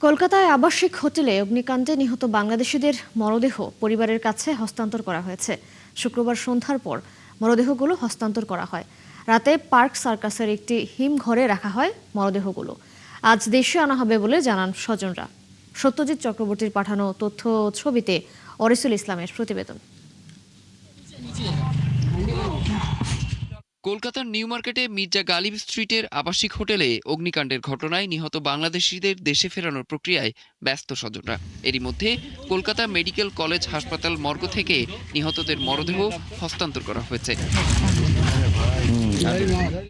কলকাতায় আবাসিক হোটেলে অগ্নিকাণ্ডে নিহত বাংলাদেশিদের মরদেহ পরিবারের কাছে হস্তান্তর করা হয়েছে। শুক্রবার সন্ধ্যার পর মরদেহগুলো হস্তান্তর করা হয়। রাতে পার্ক সার্কাসের একটি হিমঘরে রাখা হয় মরদেহগুলো। আজ দেশে আনা হবে বলে জানান স্বজনরা। সত্যজিৎ চক্রবর্তীর পাঠানো তথ্য ও ছবিতে অরিসুল ইসলামের প্রতিবেদন। কলকাতার নিউ মার্কেটে মির্জা গালিব স্ট্রিটের আবাসিক হোটেলে অগ্নিকাণ্ডের ঘটনায় নিহত বাংলাদেশিদের দেশে ফেরানোর প্রক্রিয়ায় ব্যস্ত স্বজনরা। এরই মধ্যে কলকাতা মেডিকেল কলেজ হাসপাতাল মর্গ থেকে নিহতদের মরদেহ হস্তান্তর করা হয়েছে।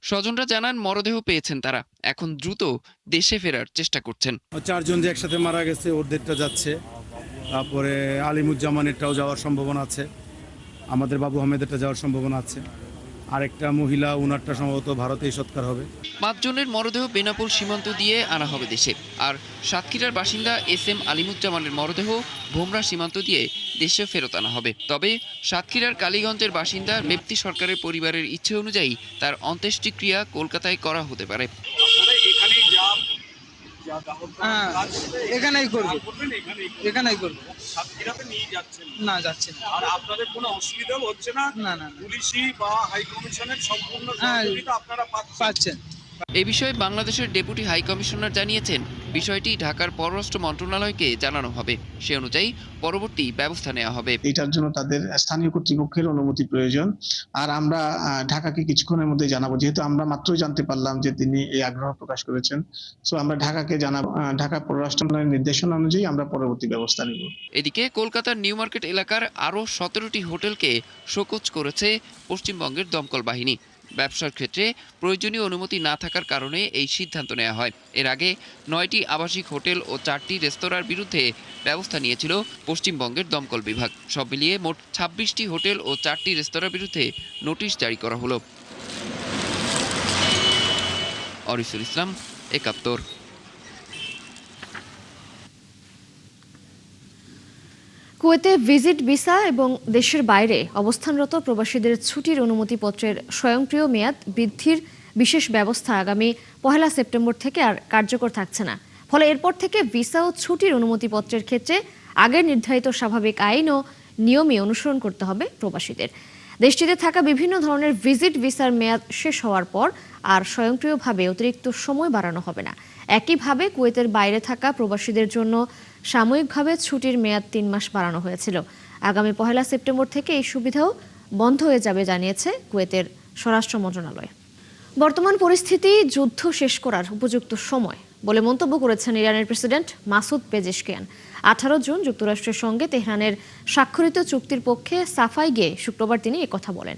স্বজনরা জানান মরদেহ পেয়েছেন তারা, এখন দ্রুত দেশে ফেরার চেষ্টা করছেন। 4 জন যে একসাথে মারা গেছে ওদেরটা যাচ্ছে, তারপরে আলিমুজ্জামানেরটাও যাওয়ার সম্ভাবনা আছে, আমাদের বাবু আহমেদেরটা যাওয়ার সম্ভাবনা আছে, আরেকটা মহিলা ওনারটা সম্ভবত ভারতেই সৎকার হবে। 5 জনের মরদেহ বেনাপোল সীমান্ত দিয়ে আনা হবে দেশে। আর সাতক্ষীরার বাসিন্দা SM আলিমুজ্জামানের মরদেহ ভোমরা সীমান্ত দিয়ে দেশে ফেরত আনা হবে। তবে সাতক্ষীরার কালীগঞ্জের বাসিন্দা মেপ্তি সরকারের পরিবারের ইচ্ছে অনুযায়ী তার অন্ত্যেষ্টিক্রিয়া কলকাতায় করা হতে পারে। এখানেই করব। না, যাচ্ছে না। আর আপনাদের কোনো অসুবিধাও হচ্ছে না? না। পুলিশি বা হাই কমিশনের সম্পূর্ণ সহযোগিতা আপনারা পাচ্ছেন। এ বিষয়ে বাংলাদেশের ডেপুটি হাই কমিশনার জানিয়েছেন, বিষয়টি ঢাকার পররাষ্ট্র মন্ত্রণালয়কে জানানো হবে। সে অনুযায়ী পরবর্তী ব্যবস্থা নেওয়া হবে। এটার জন্য তাদের স্থানীয় কর্তৃপক্ষের অনুমতি প্রয়োজন। আর আমরা ঢাকাকে কিছুক্ষণের মধ্যে জানাবো, যেহেতু আমরা মাত্রই জানতে পারলাম যে তিনি এই আগ্রহ প্রকাশ করেছেন। সো আমরা ঢাকাকে জানাবো, ঢাকা পররাষ্ট্র মন্ত্রণালয়ের নির্দেশনা অনুযায়ী আমরা পরবর্তী ব্যবস্থা নিব। এদিকে কলকাতার নিউ মার্কেট এলাকার আরও 17টি হোটেলকে শোকজ করেছে পশ্চিমবঙ্গের দমকল বাহিনী। ব্যবসার ক্ষেত্রে প্রয়োজনীয় অনুমতি না থাকার কারণে এই সিদ্ধান্ত নেওয়া হয়। এর আগে 9টি আবাসিক হোটেল ও 4টি রেস্তোরাঁর বিরুদ্ধে ব্যবস্থা নিয়েছিল পশ্চিমবঙ্গের দমকল বিভাগ। সব মিলিয়ে মোট 26টি হোটেল ও 4টি রেস্তোরাঁর বিরুদ্ধে নোটিশ জারি করা হলো। অরিসুল ইসলাম, 71। কুয়েতে ভিজিট ভিসা এবং দেশের বাইরে অবস্থানরত প্রবাসীদের ছুটির অনুমতিপত্রের স্বয়ংক্রিয় মেয়াদ বৃদ্ধির বিশেষ ব্যবস্থা আগামী 1 সেপ্টেম্বর থেকে আর কার্যকর থাকছে না। ফলে এরপর থেকে ভিসা ও ছুটির অনুমতিপত্রের ক্ষেত্রে আগের নির্ধারিত স্বাভাবিক আইন ও নিয়মই অনুসরণ করতে হবে প্রবাসীদের। দেশটিতে থাকা বিভিন্ন ধরনের ভিজিট ভিসার মেয়াদ শেষ হওয়ার পর আর স্বয়ংক্রিয়ভাবে অতিরিক্ত সময় বাড়ানো হবে না। একইভাবে কুয়েতের বাইরে থাকা প্রবাসীদের জন্য সাময়িকভাবে ছুটির মেয়াদ 3 মাস বাড়ানো হয়েছিল। আগামী 1 সেপ্টেম্বর থেকে এই সুবিধাও বন্ধ হয়ে যাবে জানিয়েছে কুয়েতের স্বরাষ্ট্র মন্ত্রণালয়। বর্তমান পরিস্থিতি যুদ্ধ শেষ করার উপযুক্ত সময় বলে মন্তব্য করেছেন ইরানের প্রেসিডেন্ট মাসুদ পেজেশকিয়ান। 18 জুন যুক্তরাষ্ট্রের সঙ্গে তেহরানের স্বাক্ষরিত চুক্তির পক্ষে সাফাই গেয়ে শুক্রবার তিনি একথা বলেন।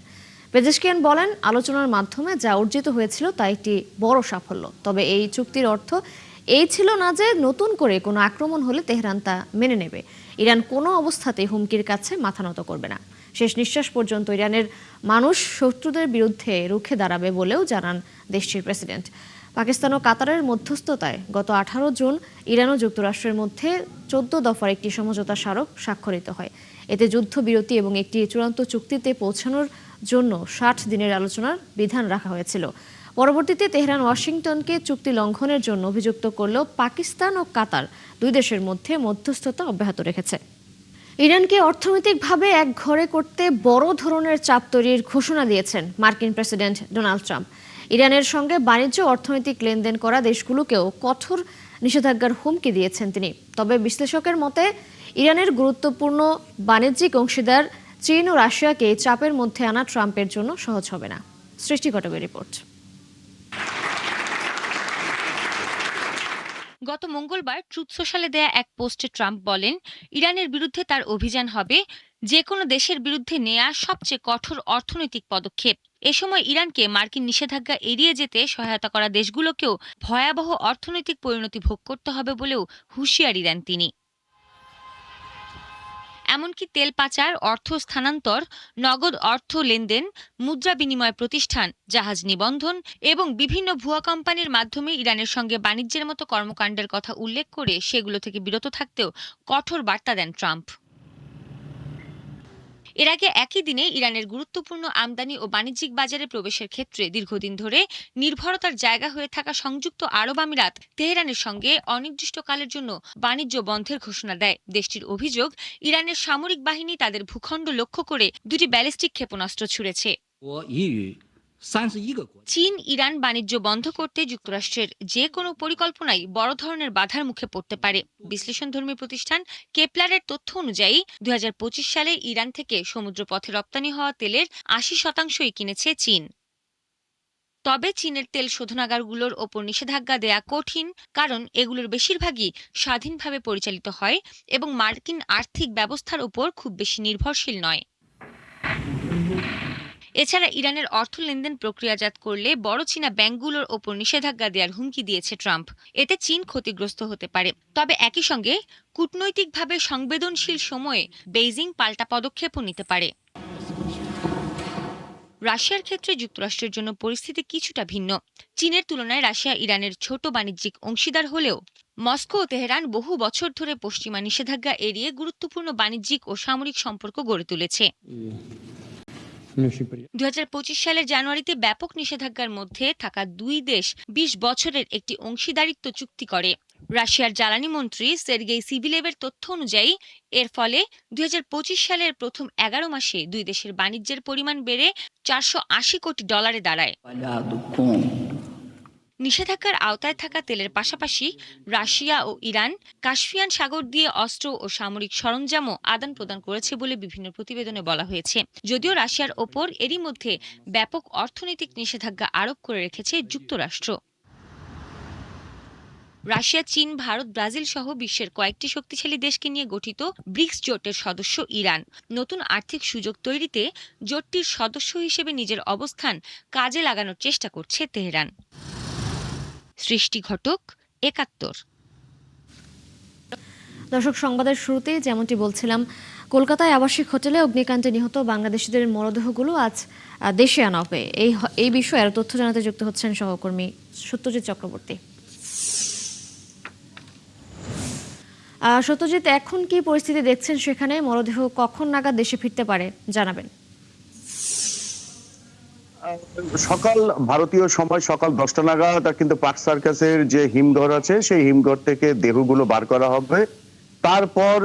পেজেশকিয়ান বলেন, আলোচনার মাধ্যমে যা অর্জিত হয়েছিল তা একটি বড় সাফল্য। তবে এই চুক্তির অর্থ এই ছিল না যে নতুন করে কোনো আক্রমণ হলে তেহরান তা মেনে নেবে। ইরান কোনো অবস্থাতেই হুমকির কাছে মাথা নত করবে না। শেষ নিঃশ্বাস পর্যন্ত ইরানের মানুষ শত্রুদের বিরুদ্ধে রুখে দাঁড়াবে বলেও জানান দেশটির প্রেসিডেন্ট। পাকিস্তান ও কাতারের মধ্যস্থতায় গত 18 জুন ইরান ও যুক্তরাষ্ট্রের মধ্যে 14 দফার একটি সমঝোতা স্মারক স্বাক্ষরিত হয়। এতে যুদ্ধবিরতি এবং একটি চূড়ান্ত চুক্তিতে পৌঁছানোর জন্য 60 দিনের আলোচনার বিধান রাখা হয়েছিল। পরবর্তীতে তেহরান ওয়াশিংটনকে চুক্তি লঙ্ঘনের জন্য অভিযুক্ত করলেও পাকিস্তান ও কাতার দুই দেশের মধ্যে মধ্যস্থতা অব্যাহত রেখেছে। ইরানকে অর্থনৈতিকভাবে এক ঘরে করতে বড় ধরনের চাপ তৈরির ঘোষণা দিয়েছেন মার্কিন প্রেসিডেন্ট ডোনাল্ড ট্রাম্প। ইরানের সঙ্গে বাণিজ্য অর্থনৈতিক লেনদেন করা দেশগুলোকেও কঠোর নিষেধাজ্ঞার হুমকি দিয়েছেন তিনি। তবে বিশ্লেষকের মতে ইরানের গুরুত্বপূর্ণ বাণিজ্যিক অংশীদার চীন ও রাশিয়াকে চাপের মধ্যে আনা ট্রাম্পের জন্য সহজ হবে না। সৃষ্টি ঘটকের রিপোর্ট। গত মঙ্গলবার ট্রুথ সোশ্যালে দেয়া এক পোস্টে ট্রাম্প বলেন, ইরানের বিরুদ্ধে তার অভিযান হবে যে কোনো দেশের বিরুদ্ধে নেয়া সবচেয়ে কঠোর অর্থনৈতিক পদক্ষেপ। এ সময় ইরানকে মার্কিন নিষেধাজ্ঞা এড়িয়ে যেতে সহায়তা করা দেশগুলোকেও ভয়াবহ অর্থনৈতিক পরিণতি ভোগ করতে হবে বলেও হুঁশিয়ারি দেন তিনি। এমনকি তেল পাচার, অর্থ স্থানান্তর, নগদ অর্থ লেনদেন, মুদ্রা বিনিময় প্রতিষ্ঠান, জাহাজ নিবন্ধন এবং বিভিন্ন ভুয়া কোম্পানির মাধ্যমে ইরানের সঙ্গে বাণিজ্যের মতো কর্মকাণ্ডের কথা উল্লেখ করে সেগুলো থেকে বিরত থাকতেও কঠোর বার্তা দেন ট্রাম্প। এর আগে একই দিনে ইরানের গুরুত্বপূর্ণ আমদানি ও বাণিজ্যিক বাজারে প্রবেশের ক্ষেত্রে দীর্ঘদিন ধরে নির্ভরতার জায়গা হয়ে থাকা সংযুক্ত আরব আমিরাত তেহরানের সঙ্গে অনির্দিষ্টকালের জন্য বাণিজ্য বন্ধের ঘোষণা দেয়। দেশটির অভিযোগ, ইরানের সামরিক বাহিনী তাদের ভূখণ্ড লক্ষ্য করে দুটি ব্যালিস্টিক ক্ষেপণাস্ত্র ছুড়েছে। চীন ইরান বাণিজ্য বন্ধ করতে যুক্তরাষ্ট্রের যে কোনো পরিকল্পনাই বড় ধরনের বাধার মুখে পড়তে পারে। বিশ্লেষণধর্মী প্রতিষ্ঠান কেপলারের তথ্য অনুযায়ী 2025 সালে ইরান থেকে সমুদ্রপথে রপ্তানি হওয়া তেলের 80% কিনেছে চীন। তবে চীনের তেল শোধনাগারগুলোর ওপর নিষেধাজ্ঞা দেয়া কঠিন, কারণ এগুলোর বেশিরভাগই স্বাধীনভাবে পরিচালিত হয় এবং মার্কিন আর্থিক ব্যবস্থার উপর খুব বেশি নির্ভরশীল নয়। এছাড়া ইরানের অর্থ লেনদেন প্রক্রিয়াজাত করলে বড় চীনা ব্যাংকগুলোর ওপর নিষেধাজ্ঞা দেওয়ার হুমকি দিয়েছে ট্রাম্প। এতে চীন ক্ষতিগ্রস্ত হতে পারে। তবে একই সঙ্গে কূটনৈতিকভাবে সংবেদনশীল সময়ে বেইজিং পাল্টা পদক্ষেপও নিতে পারে। রাশিয়ার ক্ষেত্রে যুক্তরাষ্ট্রের জন্য পরিস্থিতি কিছুটা ভিন্ন। চীনের তুলনায় রাশিয়া ইরানের ছোট বাণিজ্যিক অংশীদার হলেও মস্কো ও তেহরান বহু বছর ধরে পশ্চিমা নিষেধাজ্ঞা এড়িয়ে গুরুত্বপূর্ণ বাণিজ্যিক ও সামরিক সম্পর্ক গড়ে তুলেছে। 2025 সালের জানুয়ারিতে ব্যাপক নিষেধাজ্ঞার মধ্যে থাকা দুই দেশ 20 বছরের একটি অংশীদারিত্ব চুক্তি করে। রাশিয়ার জ্বালানি মন্ত্রী সের্গেই সিভিলেভের তথ্য অনুযায়ী এর ফলে 2025 সালের প্রথম 11 মাসে দুই দেশের বাণিজ্যের পরিমাণ বেড়ে $480 কোটি দাঁড়ায়। নিষেধাজ্ঞার আওতায় থাকা তেলের পাশাপাশি রাশিয়া ও ইরান কাস্পিয়ান সাগর দিয়ে অস্ত্র ও সামরিক সরঞ্জামও আদান প্রদান করেছে বলে বিভিন্ন প্রতিবেদনে বলা হয়েছে। যদিও রাশিয়ার ওপর এরই মধ্যে ব্যাপক অর্থনৈতিক নিষেধাজ্ঞা আরোপ করে রেখেছে যুক্তরাষ্ট্র। রাশিয়া, চীন, ভারত, ব্রাজিল সহ বিশ্বের কয়েকটি শক্তিশালী দেশকে নিয়ে গঠিত ব্রিক্স জোটের সদস্য ইরান নতুন আর্থিক সুযোগ তৈরিতে জোটটির সদস্য হিসেবে নিজের অবস্থান কাজে লাগানোর চেষ্টা করছে তেহরান। সৃষ্টি ঘটক, ৭১। দর্শক, সংবাদের শুরুতেই যেমনটি বলছিলাম, কলকাতায় আবাসিক হোটেলে অগ্নিকাণ্ডে নিহত বাংলাদেশিদের মরদেহগুলো আজ দেশে আনা হবে। এই বিষয়ে আরো তথ্য জানাতে যুক্ত হচ্ছেন সহকর্মী সত্যজিৎ চক্রবর্তী। সত্যজিৎ, এখন কি পরিস্থিতি দেখছেন সেখানে? মরদেহ কখন নাগাদ দেশে ফিরতে পারে জানাবেন। সকাল ভারতীয় সময় সকাল 10টা নাগাদ কিন্তু পার্ক সার্কাসের যে হিমঘর আছে সেই হিমঘর থেকে দেহগুলো বার করা হবে। তারপর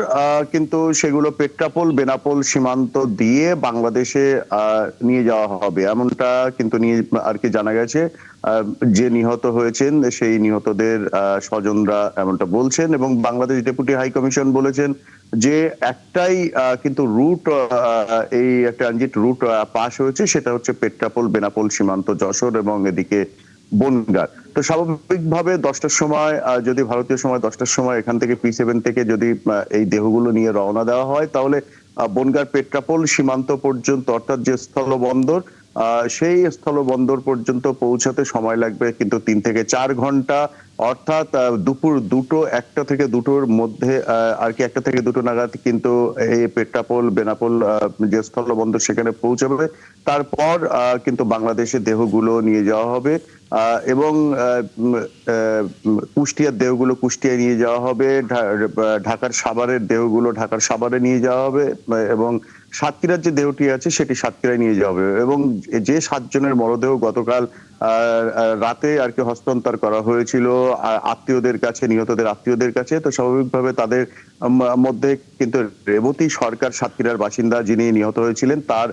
কিন্তু সেগুলো পেট্রাপোল বেনাপোল সীমান্ত দিয়ে বাংলাদেশে নিয়ে যাওয়া হবে, এমনটা কিন্তু নিয়ে আর কি জানা গেছে। যে নিহত হয়েছেন সেই নিহতদের স্বজনরা এমনটা বলছেন, এবং বাংলাদেশ ডেপুটি হাই কমিশন বলেছেন যে একটাই কিন্তু রুট, এই ট্রানজিট রুট পাস হয়েছে, সেটা হচ্ছে পেট্রাপোল বেনাপোল সীমান্ত যশোর এবং এদিকে বনগাঁ। তো স্বাভাবিকভাবে 10টার সময়, যদি ভারতীয় সময় 10টার সময় এখান থেকে P7 থেকে যদি এই দেহগুলো নিয়ে রওনা দেওয়া হয়, তাহলে বনগাঁর পেট্রাপোল সীমান্ত পর্যন্ত, অর্থাৎ যে স্থলবন্দর, সেই স্থলবন্দর পর্যন্ত পৌঁছাতে সময় লাগবে কিন্তু 3 থেকে 4 ঘন্টা। অর্থাৎ দুপুর 1টা থেকে 2টোর মধ্যে আর কি, 1টা থেকে 2টো নাগাদ কিন্তু এই পেট্রাপোল বেনাপোল যে স্থলবন্দর সেখানে পৌঁছাবে। তারপর কিন্তু বাংলাদেশে দেহগুলো নিয়ে যাওয়া হবে এবং কুষ্টিয়ার দেহগুলো কুষ্টিয়ায় নিয়ে যাওয়া হবে, ঢাকার সাভারের দেহগুলো ঢাকার সাভারে নিয়ে যাওয়া হবে, এবং সাতক্ষীরার যে দেহটি আছে সেটি সাতক্ষীরায় নিয়ে যাওয়া হবে। এবং যে 7 জনের মরদেহ গতকাল রাতে আর কি হস্তান্তর করা হয়েছিল আত্মীয়দের কাছে, নিহতদের আত্মীয়দের কাছে, তো স্বাভাবিকভাবে তাদের মধ্যে কিন্তু রেবতী সরকার, সাতক্ষীরার বাসিন্দা যিনি নিহত হয়েছিলেন, তার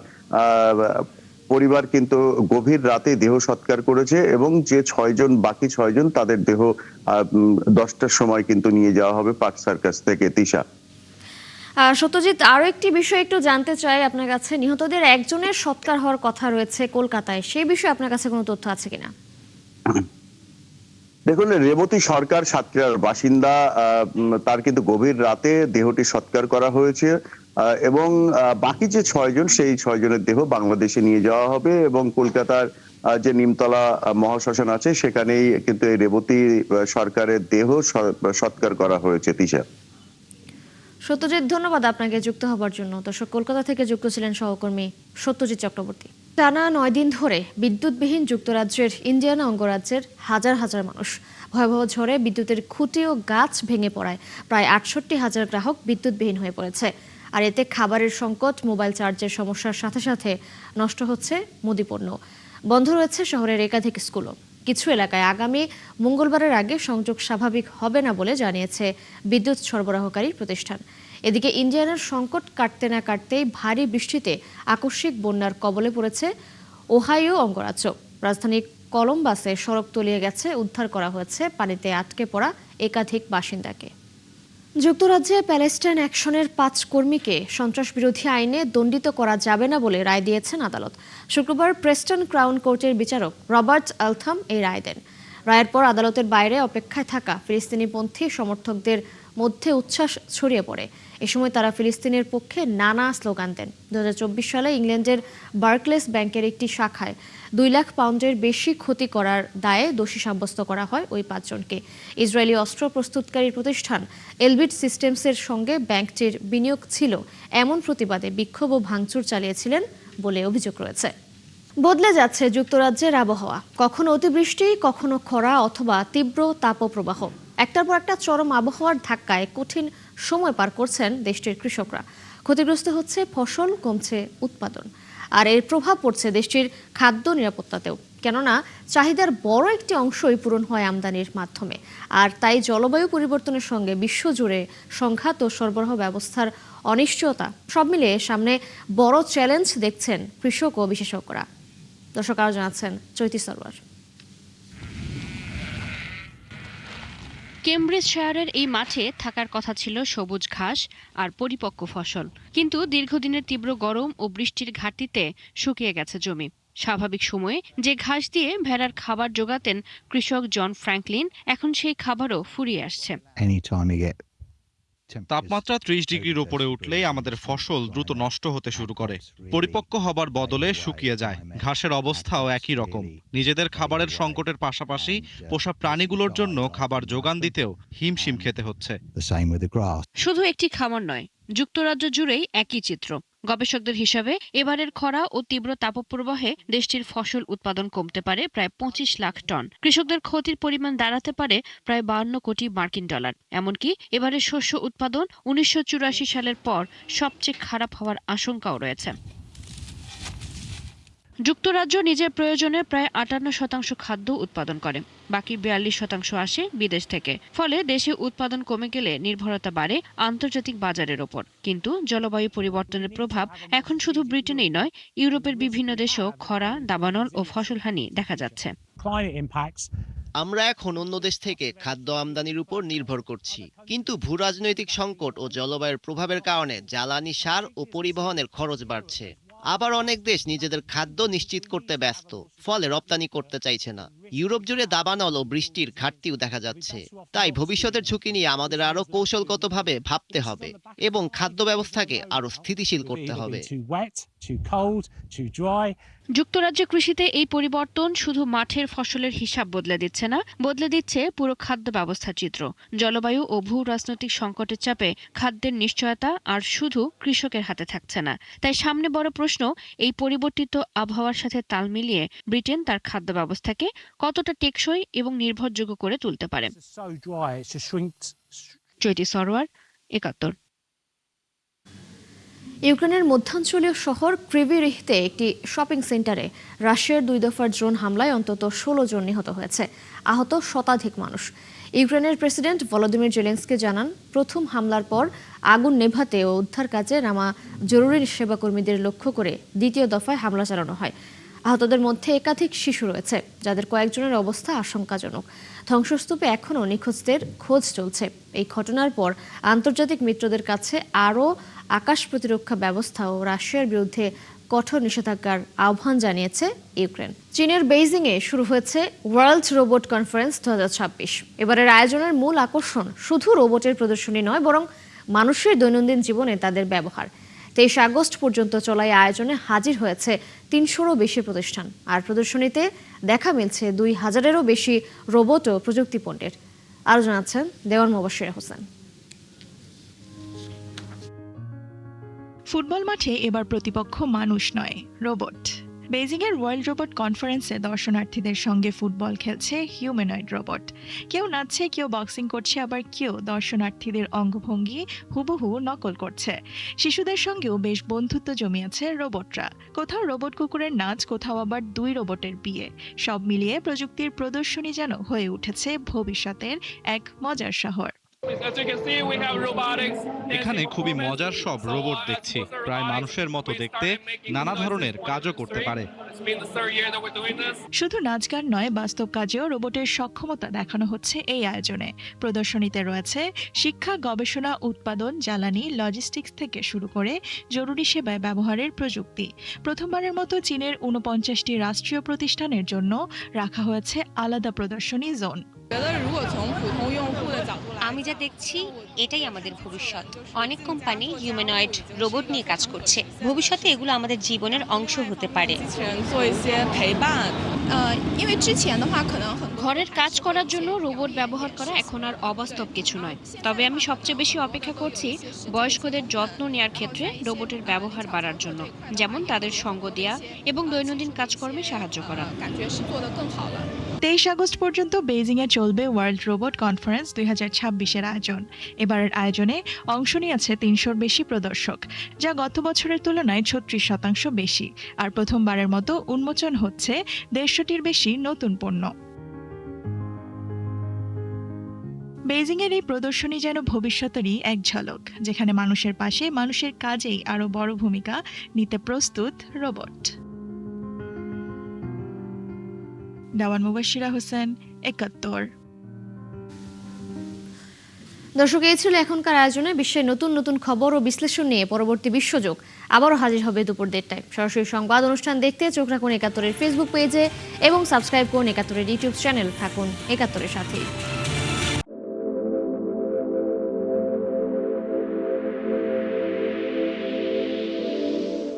পরিবার কিন্তু গভীর রাতে দেহ সৎকার করেছে, এবং যে 6 জন, বাকি 6 জন, তাদের দেহ 10টার সময় কিন্তু নিয়ে যাওয়া হবে পার্ক সার্কাস থেকে। তিশা। সত্যজিৎ, আরো একটি বিষয় একটু জানতে চাই আপনার কাছে। নিহতদের একজনের সৎকার হওয়ার কথা রয়েছে কলকাতায়, সেই বিষয়ে আপনার কাছে কোনো তথ্য আছে কিনা? দেখুন, রেবতী সরকার সাতক্ষীরার বাসিন্দা, তার কিন্তু গভীর রাতে দেহটি সৎকার করা হয়েছে, এবং বাকি যে 6 জন, সেই 6 জনের দেহ বাংলাদেশে নিয়ে যাওয়া হবে, এবং কলকাতার যে নিমতলা মহাশ্মশান আছে সেখানেই কিন্তু এই রেবতী সরকারের দেহ সৎকার করা হয়েছে। তিশা। সত্যজিৎ, ধন্যবাদ আপনাকে যুক্ত হবার জন্য। দর্শক, কলকাতা থেকে যুক্ত ছিলেন সহকর্মী সত্যজিৎ চক্রবর্তী। টানা 9 দিন ধরে বিদ্যুৎবিহীন যুক্তরাজ্যের ইন্ডিয়ানা অঙ্গরাজ্যের হাজার হাজার মানুষ। ভয়াবহ ঝড়ে বিদ্যুতের খুঁটি ও গাছ ভেঙে পড়ায় প্রায় 68,000 গ্রাহক বিদ্যুৎবিহীন হয়ে পড়েছে। আর এতে খাবারের সংকট, মোবাইল চার্জের সমস্যার সাথে সাথে নষ্ট হচ্ছে মুদিপণ্য। বন্ধ রয়েছে শহরের একাধিক স্কুলও। কিছু এলাকায় আগামী মঙ্গলবারের আগে সংযোগ স্বাভাবিক হবে না বলে জানিয়েছে বিদ্যুৎ সরবরাহকারী প্রতিষ্ঠান। এদিকে ইন্ডিয়ানার সংকট কাটতে না কাটতেই ভারী বৃষ্টিতে আকস্মিক বন্যার কবলে পড়েছে ওহাইও অঙ্গরাজ্য। রাজধানী কলম্বাসে সড়ক তলিয়ে গেছে, উদ্ধার করা হয়েছে পানিতে আটকে পড়া একাধিক বাসিন্দাকে। যুক্তরাজ্যে প্যালেস্টাইন অ্যাকশনের 5 কর্মীকে সন্ত্রাসবিরোধী আইনে দণ্ডিত করা যাবে না বলে রায় দিয়েছেন আদালত। শুক্রবার প্রেস্টন ক্রাউন কোর্টের বিচারক রবার্ট আলথাম এই রায় দেন। রায়ের পর আদালতের বাইরে অপেক্ষায় থাকা ফিলিস্তিনিপন্থী সমর্থকদের মধ্যে উচ্ছ্বাস ছড়িয়ে পড়ে। এ সময় তারা ফিলিস্তিনের পক্ষে নানা স্লোগান দেন। 2024 সালে ইংল্যান্ডের বার্কলেস ব্যাংকের একটি শাখায় 2 লাখ পাউন্ডের বেশি ক্ষতি করার দায়ে দোষী সাব্যস্ত করা হয় ওই 5 জনকে। ইসরায়েলি অস্ত্র প্রস্তুতকারী প্রতিষ্ঠান এলবিট সিস্টেমসের সঙ্গে ব্যাংকটির বিনিয়োগ ছিল এমন প্রতিবাদে বিক্ষোভ ও ভাঙচুর চালিয়েছিলেন বলে অভিযোগ রয়েছে। বদলে যাচ্ছে যুক্তরাজ্যের আবহাওয়া, কখনো অতিবৃষ্টি, কখনো খরা অথবা তীব্র তাপপ্রবাহ। একটার পর একটা চরম আবহাওয়ার ধাক্কায় কঠিন সময় পার করছেন দেশটির কৃষকরা। ক্ষতিগ্রস্ত হচ্ছে ফসল, কমছে উৎপাদন, আর এর প্রভাব পড়ছে দেশটির খাদ্য নিরাপত্তাতেও। কেননা চাহিদার বড় একটি অংশই পূরণ হয় আমদানির মাধ্যমে। আর তাই জলবায়ু পরিবর্তনের সঙ্গে বিশ্বজুড়ে সংঘাত ও সরবরাহ ব্যবস্থার অনিশ্চয়তা সব মিলিয়ে সামনে বড় চ্যালেঞ্জ দেখছেন কৃষক ও বিশেষজ্ঞরা। দর্শক আরও জানাচ্ছেন চৈতি সরওয়ার। কেমব্রিজশায়ারের এই মাঠে থাকার কথা ছিল সবুজ ঘাস আর পরিপক্ক ফসল, কিন্তু দীর্ঘদিনের তীব্র গরম ও বৃষ্টির ঘাটতিতে শুকিয়ে গেছে জমি। স্বাভাবিক সময়ে যে ঘাস দিয়ে ভেড়ার খাবার জোগাতেন কৃষক জন ফ্র্যাঙ্কলিন, এখন সেই খাবারও ফুরিয়ে আসছে। তাপমাত্রা 30 ডিগ্রির উপরে উঠলেই আমাদের ফসল দ্রুত নষ্ট হতে শুরু করে, পরিপক্ক হবার বদলে শুকিয়ে যায়। ঘাসের অবস্থাও একই রকম। নিজেদের খাবারের সংকটের পাশাপাশি পোষা প্রাণীগুলোর জন্য খাবার যোগান দিতেও হিমশিম খেতে হচ্ছে। শুধু একটি খামার নয়, যুক্তরাজ্য জুড়েই একই চিত্র। গবেষকদের হিসাবে এবারের খরা ও তীব্র তাপপ্রবাহে দেশটির ফসল উৎপাদন কমতে পারে প্রায় 25 লাখ টন। কৃষকদের ক্ষতির পরিমাণ দাঁড়াতে পারে প্রায় 52 কোটি মার্কিন ডলার। এমনকি এবারের শস্য উৎপাদন 1984 সালের পর সবচেয়ে খারাপ হওয়ার আশঙ্কাও রয়েছে। যুক্তরাজ্য নিজের প্রয়োজনে প্রায় 58% খাদ্য উৎপাদন করে, বাকি 42% আসে বিদেশ থেকে। ফলে দেশে উৎপাদন কমে গেলে নির্ভরতা বাড়ে আন্তর্জাতিক বাজারের ওপর। কিন্তু জলবায়ু পরিবর্তনের প্রভাব এখন শুধু ব্রিটেনেই নয়, ইউরোপের বিভিন্ন দেশেও খরা, দাবানল ও ফসলহানি দেখা যাচ্ছে। আমরা এখন অন্য দেশ থেকে খাদ্য আমদানির উপর নির্ভর করছি, কিন্তু ভূরাজনৈতিক সংকট ও জলবায়ুর প্রভাবের কারণে জ্বালানি, সার ও পরিবহনের খরচ বাড়ছে। আবার অনেক দেশ নিজেদের খাদ্য নিশ্চিত করতে ব্যস্ত, ফলে রপ্তানি করতে চাইছে না। ইউরোপ জুড়ে দাবানল ও বৃষ্টির ঘাটতিও দেখা যাচ্ছে। তাই ভবিষ্যতের ঝুঁকি নিয়ে আমাদের আরো কৌশলগতভাবে ভাবতে হবে এবং খাদ্য ব্যবস্থাকে আরো স্থিতিশীল করতে হবে। যুক্তরাজ্য কৃষিতে এই পরিবর্তন শুধু মাঠের ফসলের হিসাব বদলে দিচ্ছে না, বদলে দিচ্ছে পুরো খাদ্য ব্যবস্থার চিত্র। জলবায়ু ও ভূ রাজনৈতিক সংকটের চাপে খাদ্যের নিশ্চয়তা আর শুধু কৃষকের হাতে থাকছে না। তাই সামনে বড় প্রশ্ন, এই পরিবর্তিত আবহাওয়ার সাথে তাল মিলিয়ে ব্রিটেন তার খাদ্য ব্যবস্থাকে কতটা টেকসই এবং নির্ভরযোগ্য করে তুলতে পারে। চৈতি সরওয়ার, ৭১। ইউক্রেনের মধ্যাঞ্চলীয় শহর ক্রিভি রিহতে একটি শপিং সেন্টারে রাশিয়ার 2 দফার ড্রোন হামলায় অন্তত 16 জন নিহত হয়েছে, আহত শতাধিক মানুষ। ইউক্রেনের প্রেসিডেন্ট ভলোদিমির জেলেনস্কি জানান, প্রথম হামলার পর আগুন নেভাতে ও উদ্ধার কাজে নামা জরুরি সেবাকর্মীদের লক্ষ্য করে দ্বিতীয় দফায় হামলা চালানো হয়। আহতদের মধ্যে একাধিক শিশু রয়েছে, যাদের কয়েকজনের অবস্থা আশঙ্কাজনক। ধ্বংসস্তূপে এখনও নিখোঁজদের খোঁজ চলছে। এই ঘটনার পর আন্তর্জাতিক মিত্রদের কাছে আরও আকাশ প্রতিরক্ষা ব্যবস্থা ও রাশিয়ার বিরুদ্ধে কঠোর নিষেধাজ্ঞার আহ্বান জানিয়েছে ইউক্রেন। চীনের বেইজিংয়ে শুরু হয়েছে ওয়ার্ল্ড রোবট কনফারেন্স 2026। এবারের আয়োজনের মূল আকর্ষণ শুধু রোবটের প্রদর্শনী নয়, বরং মানুষের দৈনন্দিন জীবনে তাদের ব্যবহার। 23 আগস্ট পর্যন্ত চলা এই আয়োজনে হাজির হয়েছে 300-রও বেশি প্রতিষ্ঠান। আর প্রদর্শনীতে দেখা মিলছে 2000-এরও বেশি রোবট ও প্রযুক্তি পণ্যের। আরও জানাচ্ছেন দেওয়ান মুবাশশির হোসেন। ফুটবল মাঠে এবার প্রতিপক্ষ মানুষ নয়, রোবট। বেইজিংয়ের ওয়ার্ল্ড রোবট কনফারেন্সে দর্শনার্থীদের সঙ্গে ফুটবল খেলছে হিউম্যানয়েড রোবট। কেউ নাচছে, কেউ বক্সিং করছে, আবার কেউ দর্শনার্থীদের অঙ্গভঙ্গি হুবহু নকল করছে। শিশুদের সঙ্গেও বেশ বন্ধুত্ব জমিয়েছে রোবটরা। কোথাও রোবট কুকুরের নাচ, কোথাও আবার 2 রোবটের বিয়ে। সব মিলিয়ে প্রযুক্তির প্রদর্শনী যেন হয়ে উঠেছে ভবিষ্যতের এক মজার শহর। এখানে খুবই মজার সব রোবট দেখছি, প্রায় মানুষের মতো দেখতে, নানা ধরনের কাজও করতে পারে। শুধু নাচ গান নয়, বাস্তব কাজেও রোবটের সক্ষমতা দেখানো হচ্ছে এই আয়োজনে। প্রদর্শনীতে রয়েছে শিক্ষা, গবেষণা, উৎপাদন, জ্বালানি, লজিস্টিক্স থেকে শুরু করে জরুরি সেবায় ব্যবহারের প্রযুক্তি। প্রথমবারের মতো চীনের 49টি রাষ্ট্রীয় প্রতিষ্ঠানের জন্য রাখা হয়েছে আলাদা প্রদর্শনী জোন। আমি যা দেখছি এটাই আমাদের ভবিষ্যৎ। অনেক কোম্পানি হিউম্যানয়েড রোবট নিয়ে কাজ করছে। ভবিষ্যতে এগুলো আমাদের জীবনের অংশ হতে পারে। ঘরের কাজ করার জন্য রোবট ব্যবহার করা এখন আর অবাস্তব কিছু নয়। তবে আমি সবচেয়ে বেশি অপেক্ষা করছি বয়স্কদের যত্ন নেওয়ার ক্ষেত্রে রোবটের ব্যবহার বাড়ার জন্য, যেমন তাদের সঙ্গ দেয়া এবং দৈনন্দিন কাজকর্মে সাহায্য করা। 23 আগস্ট পর্যন্ত বেইজিংয়ে চলবে ওয়ার্ল্ড রোবট কনফারেন্স 2026-এর আয়োজন। এবারের আয়োজনে অংশ নিয়েছে 300-র বেশি প্রদর্শক, যা গত বছরের তুলনায় 36% বেশি। আর প্রথমবারের মতো উন্মোচন হচ্ছে 150-টির বেশি নতুন পণ্য। বেইজিংয়ের এই প্রদর্শনী যেন ভবিষ্যতেরই এক ঝলক, যেখানে মানুষের পাশে, মানুষের কাজেই আরও বড় ভূমিকা নিতে প্রস্তুত রোবট। দাওয়ান মুবাশশিরা হোসেন, 71। দর্শক, এই ছিল এখনকার আয়োজনে। বিশ্বের নতুন নতুন খবর ও বিশ্লেষণ নিয়ে পরবর্তী বিশ্বযোগ আবারও হাজির হবে দুপুর 1টায়। সরাসরি সংবাদ অনুষ্ঠান দেখতে চোখ রাখুন 71-এর ফেসবুক পেজে এবং সাবস্ক্রাইব করুন 71-এর ইউটিউব চ্যানেল। থাকুন 71-এর সাথেই।